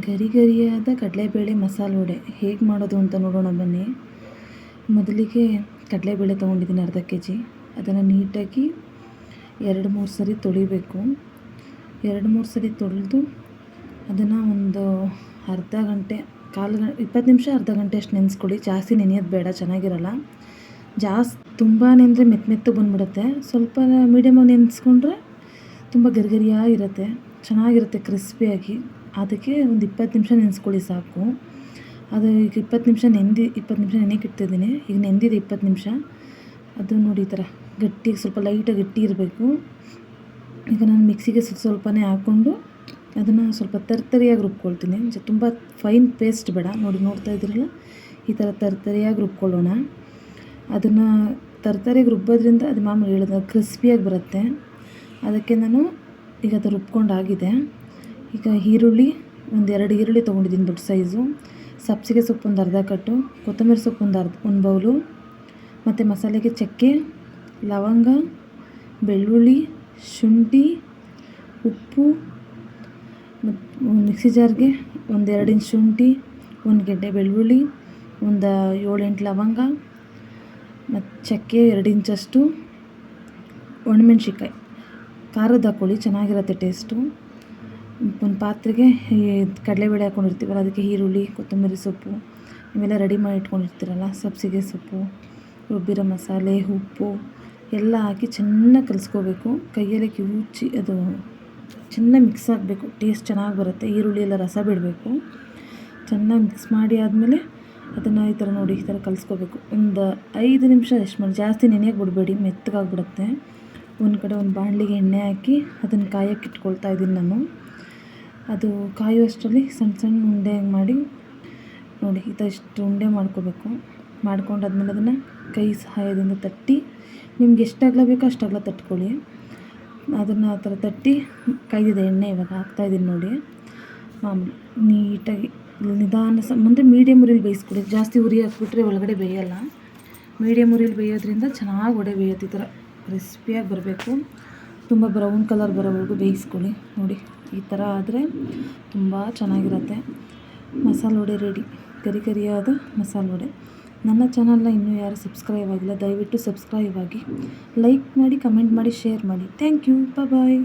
ಗರಿ ಗರಿಯಾದ ಕಡಲೆಬೇಳೆ ಮಸಾಲೆ ವಡೆ ಹೇಗೆ ಮಾಡೋದು ಅಂತ ನೋಡೋಣ ಬನ್ನಿ. ಮೊದಲಿಗೆ ಕಡಲೆಬೇಳೆ ತೊಗೊಂಡಿದ್ದೀನಿ ಅರ್ಧ kg. ಅದನ್ನು ನೀಟಾಗಿ 2-3 ಸರಿ ತೊಳಿಬೇಕು. 2-3 ಸರಿ ತೊಳೆದು ಅದನ್ನು ಒಂದು ಅರ್ಧ ಗಂಟೆ 20 ನಿಮಿಷ ಅರ್ಧ ಗಂಟೆ ಅಷ್ಟು ನೆನೆಸ್ಕೊಳ್ಳಿ. ಜಾಸ್ತಿ ನೆನೆಯೋದು ಬೇಡ, ಚೆನ್ನಾಗಿರಲ್ಲ. ತುಂಬ ನೆಂದರೆ ಮೆತ್ತಗೆ ಬಂದುಬಿಡುತ್ತೆ. ಸ್ವಲ್ಪ ಮೀಡಿಯಮಾಗಿ ನೆನೆಸ್ಕೊಂಡ್ರೆ ತುಂಬ ಗರಿಗರಿಯಾಗಿರುತ್ತೆ, ಚೆನ್ನಾಗಿರುತ್ತೆ ಕ್ರಿಸ್ಪಿಯಾಗಿ. ಅದಕ್ಕೆ ಒಂದು 20 ನಿಮಿಷ ನೆನೆಸ್ಕೊಳ್ಳಿ ಸಾಕು. ಅದು ಈಗ 20 ನಿಮಿಷ ನೆನೆಯಕ್ಕೆ ಇಡ್ತಿದ್ದೀನಿ. ಈಗ ನೆಂದಿದೆ 20 ನಿಮಿಷ. ಅದು ನೋಡಿ ಈ ಥರ ಗಟ್ಟಿ, ಸ್ವಲ್ಪ ಲೈಟಾಗಿ ಗಟ್ಟಿ ಇರಬೇಕು. ಈಗ ನಾನು ಮಿಕ್ಸಿಗೆ ಸ್ವಲ್ಪನೇ ಹಾಕ್ಕೊಂಡು ಅದನ್ನು ಸ್ವಲ್ಪ ತರ್ತರಿಯಾಗಿ ರುಬ್ಕೊಳ್ತೀನಿ. ತುಂಬ ಫೈನ್ ಪೇಸ್ಟ್ ಬೇಡ. ನೋಡ್ತಾ ಇದ್ದೀರಲ್ಲ, ಈ ಥರ ತರ್ತರಿಯಾಗಿ ರುಬ್ಕೊಳ್ಳೋಣ. ಅದನ್ನು ತರ್ತರಿಯಾಗಿ ರುಬ್ಬೋದ್ರಿಂದ ಅದು ಮಾಮೂಲಿ ಹೇಳಿದ ಕ್ರಿಸ್ಪಿಯಾಗಿ ಬರುತ್ತೆ. ಅದಕ್ಕೆ ನಾನು ಈಗ ಅದು ರುಬ್ಕೊಂಡಾಗಿದೆ. ಈಗ ಈರುಳ್ಳಿ ಒಂದು 2 ಈರುಳ್ಳಿ ತೊಗೊಂಡಿದ್ದೀನಿ ದೊಡ್ಡ ಸೈಜು. ಸಬ್ಬಸಿಗೆ ಸೊಪ್ಪು ಒಂದು ಅರ್ಧ ಕಟ್ಟು, ಕೊತ್ತಂಬರಿ ಸೊಪ್ಪು ಒಂದು ಬೌಲು, ಮತ್ತು ಮಸಾಲೆಗೆ ಚಕ್ಕೆ, ಲವಂಗ, ಬೆಳ್ಳುಳ್ಳಿ, ಶುಂಠಿ, ಉಪ್ಪು, ಮತ್ತು ಮಿಕ್ಸಿ ಜಾರ್ಗೆ ಒಂದು 2 ಇಂಚ್ ಶುಂಠಿ, 1 ಗೆಡ್ಡೆ ಬೆಳ್ಳುಳ್ಳಿ, ಒಂದು 7-8 ಲವಂಗ, ಮತ್ತು ಚಕ್ಕೆ 2 ಇಂಚಷ್ಟು, ಒಣಮೆಣ್ಸಿಕಾಯಿ ಖಾರದ ಹಾಕ್ಕೊಳ್ಳಿ, ಚೆನ್ನಾಗಿರುತ್ತೆ ಟೇಸ್ಟು. ಒಂದು ಪಾತ್ರೆಗೆ ಕಡಲೆಬೇಳೆ ಹಾಕ್ಕೊಂಡಿರ್ತೀವಲ್ಲ, ಅದಕ್ಕೆ ಈರುಳ್ಳಿ, ಕೊತ್ತಂಬರಿ ಸೊಪ್ಪು ಇವೆಲ್ಲ ರೆಡಿ ಮಾಡಿ ಇಟ್ಕೊಂಡಿರ್ತೀರಲ್ಲ, ಸಬ್ಬಸಿಗೆ ಸೊಪ್ಪು, ರುಬ್ಬಿರೋ ಮಸಾಲೆ, ಉಪ್ಪು ಎಲ್ಲ ಹಾಕಿ ಚೆನ್ನಾಗಿ ಕಲಿಸ್ಕೋಬೇಕು. ಕೈಯಲ್ಲೇ ಕಿವುಚಿ ಅದು ಚೆನ್ನಾಗಿ ಮಿಕ್ಸ್ ಆಗಬೇಕು. ಟೇಸ್ಟ್ ಚೆನ್ನಾಗಿ ಬರುತ್ತೆ. ಈರುಳ್ಳಿ ಎಲ್ಲ ರಸ ಬಿಡಬೇಕು. ಚೆನ್ನಾಗಿ ಮಿಕ್ಸ್ ಮಾಡಿ ಆದಮೇಲೆ ಅದನ್ನು ಈ ಥರ ನೋಡಿ ಈ ಥರ ಕಲಿಸ್ಕೋಬೇಕು. ಒಂದು 5 ನಿಮಿಷ ಎಷ್ಟು ಮಾಡಿ, ಜಾಸ್ತಿ ನೆನೆಯೋಕೆ ಬಿಡಬೇಡಿ, ಮೆತ್ತಗಾಗ್ಬಿಡುತ್ತೆ. ಒಂದು ಕಡೆ ಒಂದು ಬಾಣಲಿಗೆ ಎಣ್ಣೆ ಹಾಕಿ ಅದನ್ನು ಕಾಯಕ್ಕೆ ಇಟ್ಕೊಳ್ತಾ ಇದ್ದೀನಿ ನಾನು. ಅದು ಕಾಯುವಷ್ಟರಲ್ಲಿ ಸಣ್ಣ ಉಂಡೆ ಮಾಡಿ ನೋಡಿ ಈ ಥರ ಇಷ್ಟು ಉಂಡೆ ಮಾಡ್ಕೋಬೇಕು. ಮಾಡ್ಕೊಂಡಾದ್ಮೇಲೆ ಅದನ್ನು ಕೈ ಸಹಾಯದಿಂದ ತಟ್ಟಿ, ನಿಮ್ಗೆ ಎಷ್ಟು ಅಗಲ ಬೇಕೋ ಅಷ್ಟು ಅಗಲ ತಟ್ಕೊಳ್ಳಿ. ಅದನ್ನು ಆ ಥರ ತಟ್ಟಿ ಕಾಯ್ದಿದೆ ಎಣ್ಣೆ ಇವಾಗ ಹಾಕ್ತಾಯಿದ್ದೀನಿ ನೋಡಿ. ಮಾಮೂಲಿ ನೀಟಾಗಿ ನಿಧಾನ ಮುಂದೆ ಮೀಡಿಯಮ್ ಉರಿಲಿ ಬೇಯಿಸ್ಕೊಳ್ಳಿ. ಜಾಸ್ತಿ ಉರಿ ಹಾಕ್ಬಿಟ್ರೆ ಒಳಗಡೆ ಬೇಯಲ್ಲ. ಮೀಡಿಯಮ್ ಉರಿಲಿ ಬೇಯೋದ್ರಿಂದ ಚೆನ್ನಾಗಿ ವಡೆ ಬೇಯುತ್ತೆ. ಈ ಥರ ಕ್ರಿಸ್ಪಿಯಾಗಿ ಬರಬೇಕು. ತುಂಬ ಬ್ರೌನ್ ಕಲರ್ ಬರೋವರೆಗೂ ಬೇಯಿಸ್ಕೊಳ್ಳಿ. ನೋಡಿ ಈ ಥರ ಆದರೆ ತುಂಬ ಚೆನ್ನಾಗಿರುತ್ತೆ. ಮಸಾಲೆ ವಡೆ ರೆಡಿ, ಕರಿಯಾದ ಮಸಾಲೆ ವಡೆ. ನನ್ನ ಚಾನಲ್ನ ಇನ್ನೂ ಯಾರು ಸಬ್ಸ್ಕ್ರೈಬ್ ಆಗಿಲ್ಲ, ದಯವಿಟ್ಟು ಸಬ್ಸ್ಕ್ರೈಬ್ ಆಗಿ, ಲೈಕ್ ಮಾಡಿ, ಕಮೆಂಟ್ ಮಾಡಿ, ಶೇರ್ ಮಾಡಿ. Thank you. ಬಾಯ್.